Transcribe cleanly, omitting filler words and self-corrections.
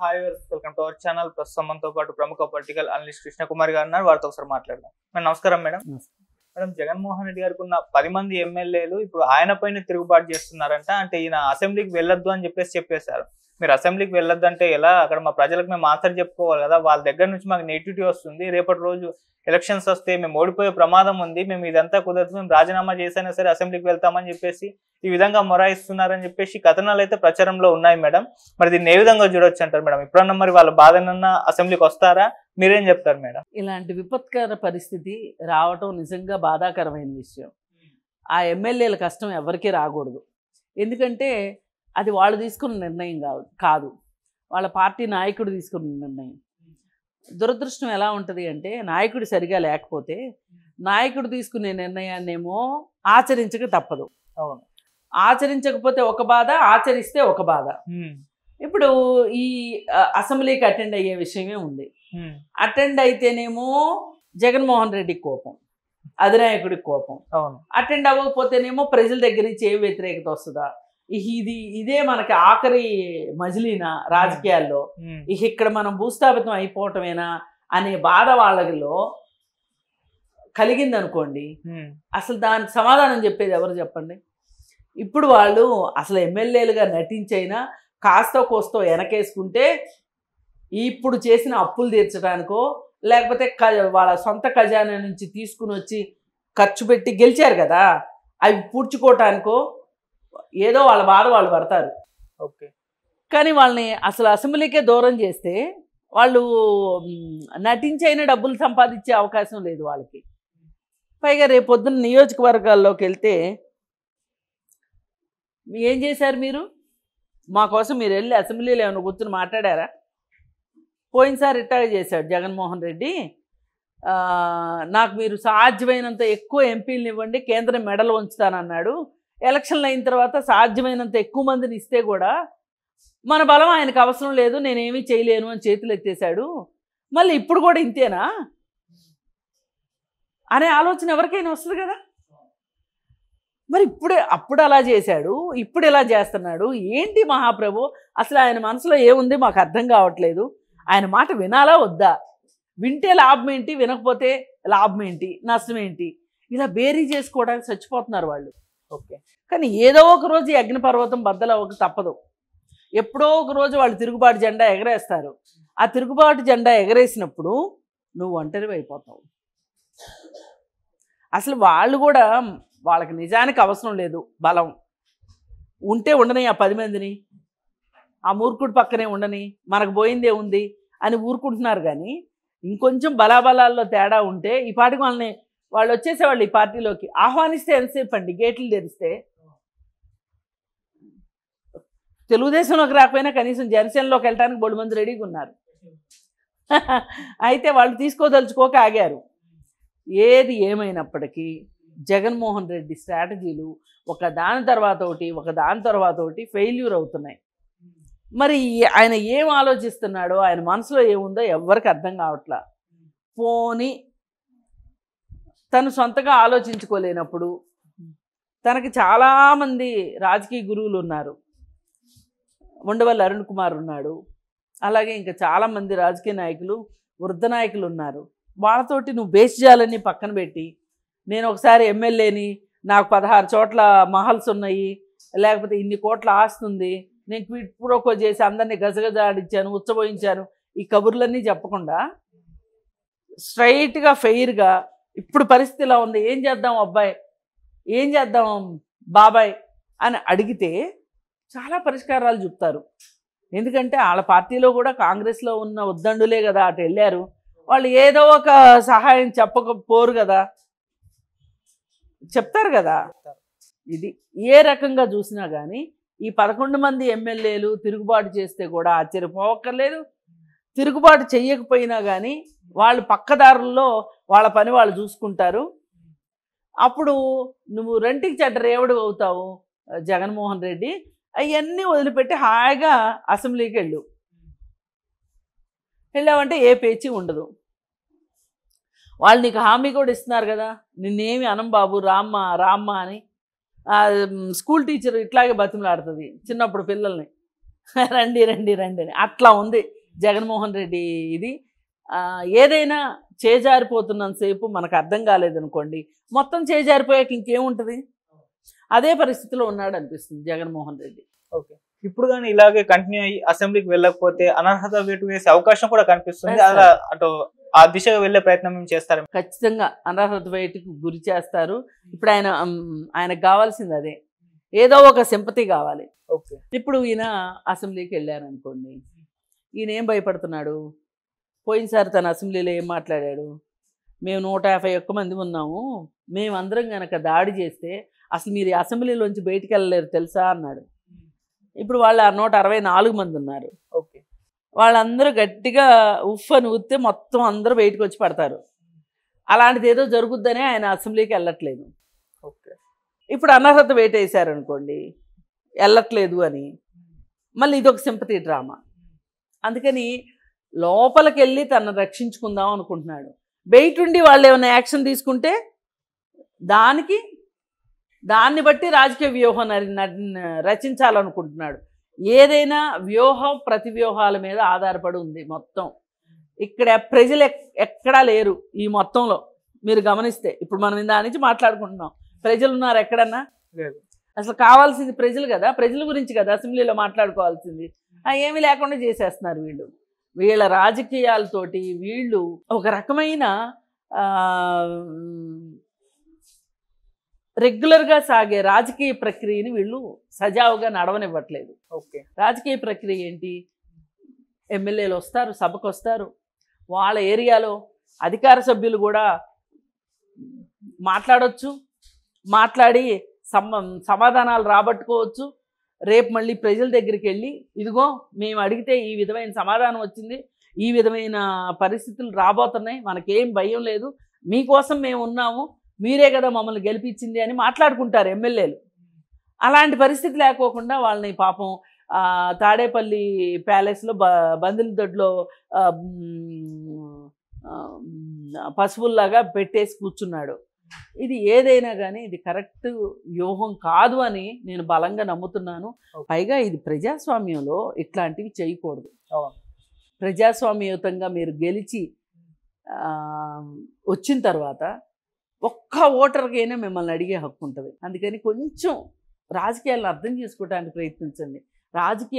Hi welcome to our channel. ప్రస్తుతం మనతో పాటు ప్రముఖ పొలిటికల్ అనలిస్ట్ కృష్ణ కుమార్ గారు ఉన్నారు. వారితో ఒకసారి మాట్లాడదాం. మేడం నమస్కారం. మేడం జగన్మోహన్ రెడ్డి గారికి ఉన్న 10 మంది ఎమ్మెల్యేలు ఇప్పుడు ఆయన పైన తిరుగుబాటు చేస్తున్నారంట. అంటే ఈయన అసెంబ్లీకి వెళ్ళొద్దు అని చెప్పేశారు. మీరు అసెంబ్లీకి వెళ్ళొద్దు అంటే ఎలా? అక్కడ మా ప్రజలకు మేము ఆన్సర్ చెప్పుకోవాలి కదా. వాళ్ళ దగ్గర నుంచి మాకు నెగిటివిటీ వస్తుంది. రేపటి రోజు ఎలక్షన్స్ వస్తే మేము ఓడిపోయే ప్రమాదం ఉంది. మేము ఇదంతా కుదరదు, మేము రాజీనామా చేసైనా సరే అసెంబ్లీకి వెళ్తామని చెప్పేసి ఈ విధంగా మొరాయిస్తున్నారని చెప్పేసి కథనాలు అయితే ప్రచారంలో ఉన్నాయి మేడం. మరి దీన్ని ఏ విధంగా చూడొచ్చు అంటారు మేడం? ఇప్పుడన్నా మరి వాళ్ళ బాధనన్నా అసెంబ్లీకి వస్తారా? మీరేం చెప్తారు మేడం? ఇలాంటి విపత్కర పరిస్థితి రావటం నిజంగా బాధాకరమైన విషయం. ఆ ఎమ్మెల్యేల కష్టం ఎవరికీ రాకూడదు. ఎందుకంటే అది వాళ్ళు తీసుకున్న నిర్ణయం కాదు, వాళ్ళ పార్టీ నాయకుడు తీసుకున్న నిర్ణయం. దురదృష్టం ఎలా ఉంటుంది అంటే, నాయకుడు సరిగా లేకపోతే నాయకుడు తీసుకునే నిర్ణయాన్నేమో ఆచరించక తప్పదు. అవును, ఆచరించకపోతే ఒక బాధ, ఆచరిస్తే ఒక బాధ. ఇప్పుడు ఈ అసెంబ్లీకి అటెండ్ అయ్యే విషయమే ఉంది. అటెండ్ అయితేనేమో జగన్మోహన్ రెడ్డికి కోపం, అధినాయకుడికి కోపం. అటెండ్ అవ్వకపోతేనేమో ప్రజల దగ్గర నుంచి ఏ వ్యతిరేకత వస్తుందా? ఇదే మనకి ఆఖరి మజిలీనా రాజకీయాల్లో? ఇక్కడ మనం భూస్థాపితం అయిపోవటమేనా అనే బాధ వాళ్ళలో కలిగిందనుకోండి, అసలు దానికి సమాధానం చెప్పేది ఎవరు చెప్పండి? ఇప్పుడు వాళ్ళు అసలు ఎమ్మెల్యేలుగా నటించైనా కాస్తో కోస్తో వెనకేసుకుంటే ఇప్పుడు చేసిన అప్పులు తీర్చడానికో, లేకపోతే వాళ్ళ సొంత ఖజానా నుంచి తీసుకుని వచ్చి ఖర్చు పెట్టి గెలిచారు కదా, అవి పూడ్చుకోవటానికో ఏదో వాళ్ళ బాధ వాళ్ళు పడతారు. ఓకే, కానీ వాళ్ళని అసలు అసెంబ్లీకే దూరం చేస్తే వాళ్ళు నటించైనా డబ్బులు సంపాదించే అవకాశం లేదు వాళ్ళకి. పైగా రేపు పొద్దున్న నియోజకవర్గాల్లోకి వెళ్తే ఏం చేశారు మీరు? మా కోసం మీరు వెళ్ళి అసెంబ్లీలో ఏమైనా కూర్చొని మాట్లాడారా? పోయినసారి ఇట్టాగా చేశాడు జగన్మోహన్ రెడ్డి. నాకు మీరు సాధ్యమైనంత ఎక్కువ ఎంపీలను ఇవ్వండి, కేంద్రం మెడలు ఉంచుతానన్నాడు. ఎలక్షన్లు అయిన తర్వాత సాధ్యమైనంత ఎక్కువ మందిని ఇస్తే కూడా మన బలం ఆయనకు అవసరం లేదు, నేనేమీ చేయలేను అని చేతులు ఎత్తేసాడు. మళ్ళీ ఇప్పుడు కూడా ఇంతేనా అనే ఆలోచన ఎవరికైనా వస్తుంది కదా. మరి అప్పుడు అలా చేశాడు, ఇప్పుడు ఇలా చేస్తున్నాడు. ఏంటి మహాప్రభు, అసలు ఆయన మనసులో ఏముంది మాకు అర్థం కావట్లేదు. ఆయన మాట వినాలా వద్దా? వింటే లాభం ఏంటి, వినకపోతే లాభం ఏంటి, నష్టం ఏంటి? ఇలా బేరీ చేసుకోవడానికి చచ్చిపోతున్నారు వాళ్ళు. ఓకే, కానీ ఏదో ఒక రోజు ఈ అగ్నిపర్వతం బద్దలవ్వక తప్పదు. ఎప్పుడో ఒక రోజు వాళ్ళు తిరుగుబాటు జెండా ఎగరేస్తారు. ఆ తిరుగుబాటు జెండా ఎగరేసినప్పుడు నువ్వు ఒంటరి అయిపోతావు. అసలు వాళ్ళు కూడా వాళ్ళకి నిజానికి అవసరం లేదు బలం. ఉంటే ఉండని ఆ 10 మందిని, ఆ మూర్ఖుడి పక్కనే ఉండని, మనకు పోయిందే ఉంది అని ఊరుకుంటున్నారు. కానీ ఇంకొంచెం బలాబలాల్లో తేడా ఉంటే ఈ పాటికి వాళ్ళు వచ్చేసేవాళ్ళు ఈ పార్టీలోకి. ఆహ్వానిస్తే ఎంతసేపు అండి, గేట్లు తెరిస్తే. తెలుగుదేశంలోకి రాకపోయినా కనీసం జనసేనలోకి వెళ్ళడానికి 3 మంది రెడీగా ఉన్నారు. అయితే వాళ్ళు తీసుకోదలుచుకోక ఆగారు. ఏది ఏమైనప్పటికీ జగన్మోహన్ రెడ్డి స్ట్రాటజీలు ఒక దాని తర్వాత ఒకటి ఫెయిల్యూర్ అవుతున్నాయి. మరి ఆయన ఏం ఆలోచిస్తున్నాడో, ఆయన మనసులో ఏముందో ఎవ్వరికి అర్థం కావట్లా. పోనీ తను సొంతగా ఆలోచించుకోలేనప్పుడు తనకి చాలామంది రాజకీయ గురువులు ఉన్నారు. ఉండవల్లి అరుణ్ కుమార్ ఉన్నాడు, అలాగే ఇంకా చాలామంది రాజకీయ నాయకులు, వృద్ధ నాయకులు ఉన్నారు. వాళ్ళతోటి నువ్వు బేస్ చేయాలని పక్కన పెట్టి, నేను ఒకసారి ఎమ్మెల్యేని, నాకు 16 చోట్ల మహల్స్ ఉన్నాయి, లేకపోతే ఇన్ని కోట్ల ఆస్తుంది, నేను క్విట్ ప్రోకో చేసి అందరినీ గజగజాడించాను, ఉచ్చబోయించాను, ఈ కబుర్లన్నీ చెప్పకుండా స్ట్రైట్గా ఫెయిర్గా ఇప్పుడు పరిస్థితి ఇలా ఉంది, ఏం చేద్దాం అబ్బాయి, ఏం చేద్దాం బాబాయ్ అని అడిగితే చాలా పరిష్కారాలు చెప్తారు. ఎందుకంటే వాళ్ళ పార్టీలో కూడా కాంగ్రెస్లో ఉన్న ఉద్దండులే కదా అటు వెళ్ళారు. వాళ్ళు ఏదో ఒక సహాయం చెప్పకపోరు కదా, చెప్తారు కదా. ఇది ఏ రకంగా చూసినా కానీ ఈ 11 మంది ఎమ్మెల్యేలు తిరుగుబాటు చేస్తే కూడా ఆశ్చర్యపోవక్కర్లేదు. తిరుగుబాటు చెయ్యకపోయినా కానీ వాళ్ళు పక్కదారుల్లో వాళ్ళ పని వాళ్ళు చూసుకుంటారు. అప్పుడు నువ్వు రెంటికి చెడ్డ రేవడు అవుతావు జగన్మోహన్ రెడ్డి. అవన్నీ వదిలిపెట్టి హాయిగా అసెంబ్లీకి వెళ్ళావంటే ఏ పేచీ ఉండదు. వాళ్ళు నీకు హామీ కూడా ఇస్తున్నారు కదా, నిన్నేమి అనం బాబు, రామ్మ అని. స్కూల్ టీచర్ ఇట్లాగే బతిమలాడుతుంది చిన్నప్పుడు పిల్లల్ని, రండి రండి రండి అని అట్లా ఉంది జగన్మోహన్ రెడ్డి ఇది. ఏదైనా చేజారిపోతున్నంతసేపు మనకు అర్థం కాలేదనుకోండి, మొత్తం చేజారిపోయాక ఇంకేముంటుంది, అదే పరిస్థితిలో ఉన్నాడు అనిపిస్తుంది జగన్మోహన్ రెడ్డి. ఓకే, ఇప్పుడు కానీ ఇలాగే కంటిన్యూ అయ్యి అసెంబ్లీకి వెళ్ళకపోతే అనర్హత వేటు వేసే అవకాశం కూడా కనిపిస్తుంది. అలా అటు ఆ దిశగా వెళ్ళే ప్రయత్నం మేము చేస్తారు. ఖచ్చితంగా అనర్హత వేటుకు గురి చేస్తారు. ఇప్పుడు ఆయనకు కావాల్సింది అదే, ఏదో ఒక సింపతి కావాలి. ఓకే, ఇప్పుడు ఈయన అసెంబ్లీకి వెళ్ళారనుకోండి, ఈయన ఏం భయపడుతున్నాడు, పోయినసారి తన అసెంబ్లీలో ఏం మాట్లాడాడు, మేము 151 మంది ఉన్నాము, మేమందరం కనుక దాడి చేస్తే అసలు మీరు అసెంబ్లీలోంచి బయటికి వెళ్ళలేరు తెలుసా అన్నాడు. ఇప్పుడు వాళ్ళ 164 మంది ఉన్నారు. ఓకే, వాళ్ళందరూ గట్టిగా ఉఫ్ అని ఊస్తే మొత్తం అందరూ బయటకు వచ్చి పడతారు. అలాంటిది ఏదో జరుగుద్దనే ఆయన అసెంబ్లీకి వెళ్ళట్లేదు. ఓకే, ఇప్పుడు అనర్హత వేటేశారనుకోండి, వెళ్ళట్లేదు అని మళ్ళీ ఇదొక సింపతి డ్రామా. అందుకని లోపలికి వెళ్ళి తనను రక్షించుకుందాం అనుకుంటున్నాడు. బయట ఉండి వాళ్ళు ఏమైనా యాక్షన్ తీసుకుంటే దాన్ని బట్టి రాజకీయ వ్యూహం రచించాలనుకుంటున్నాడు. ఏదైనా వ్యూహం ప్రతి వ్యూహాల మీద ఆధారపడి ఉంది మొత్తం. ఇక్కడ ప్రజలు ఎక్కడా లేరు ఈ మొత్తంలో. మీరు గమనిస్తే ఇప్పుడు మనం దాని నుంచి మాట్లాడుకుంటున్నాం, ప్రజలు ఉన్నారు ఎక్కడన్నా? అసలు కావాల్సింది ప్రజలు కదా, ప్రజల గురించి కదా అసెంబ్లీలో మాట్లాడుకోవాల్సింది. ఏమీ లేకుండా చేసేస్తున్నారు వీళ్ళు. వీళ్ళ రాజకీయాలతోటి వీళ్ళు ఒక రకమైన రెగ్యులర్గా సాగే రాజకీయ ప్రక్రియని వీళ్ళు సజావుగా నడవనివ్వట్లేదు. ఓకే, రాజకీయ ప్రక్రియ ఏంటి, ఎమ్మెల్యేలు వస్తారు, సభకు వస్తారు, వాళ్ళ ఏరియాలో అధికార సభ్యులు కూడా మాట్లాడవచ్చు, మాట్లాడి సమాధానాలు రాబట్టుకోవచ్చు. రేపు మళ్ళీ ప్రజల దగ్గరికి వెళ్ళి ఇదిగో మేము అడిగితే ఈ విధమైన సమాధానం వచ్చింది, ఈ విధమైన పరిస్థితులు రాబోతున్నాయి, మనకేం భయం లేదు, మీకోసం మేము ఉన్నాము, మీరే కదా మమ్మల్ని గెలిపించింది అని మాట్లాడుకుంటారు ఎమ్మెల్యేలు. అలాంటి పరిస్థితి లేకోకుండా వాళ్ళని పాపం తాడేపల్లి ప్యాలెస్లో బందుల దొడ్లో పశువుల్లాగా పెట్టేసి కూర్చున్నాడు. ఇది ఏదైనా కానీ ఇది కరెక్ట్ వ్యూహం కాదు అని నేను బలంగా నమ్ముతున్నాను. పైగా ఇది ప్రజాస్వామ్యంలో ఇట్లాంటివి చేయకూడదు. ప్రజాస్వామ్యయుతంగా మీరు గెలిచి వచ్చిన తర్వాత ఒక్క ఓటర్కైనా మిమ్మల్ని అడిగే హక్కు ఉంటుంది. అందుకని కొంచెం రాజకీయాలను అర్థం చేసుకోవడానికి ప్రయత్నించండి. రాజకీయ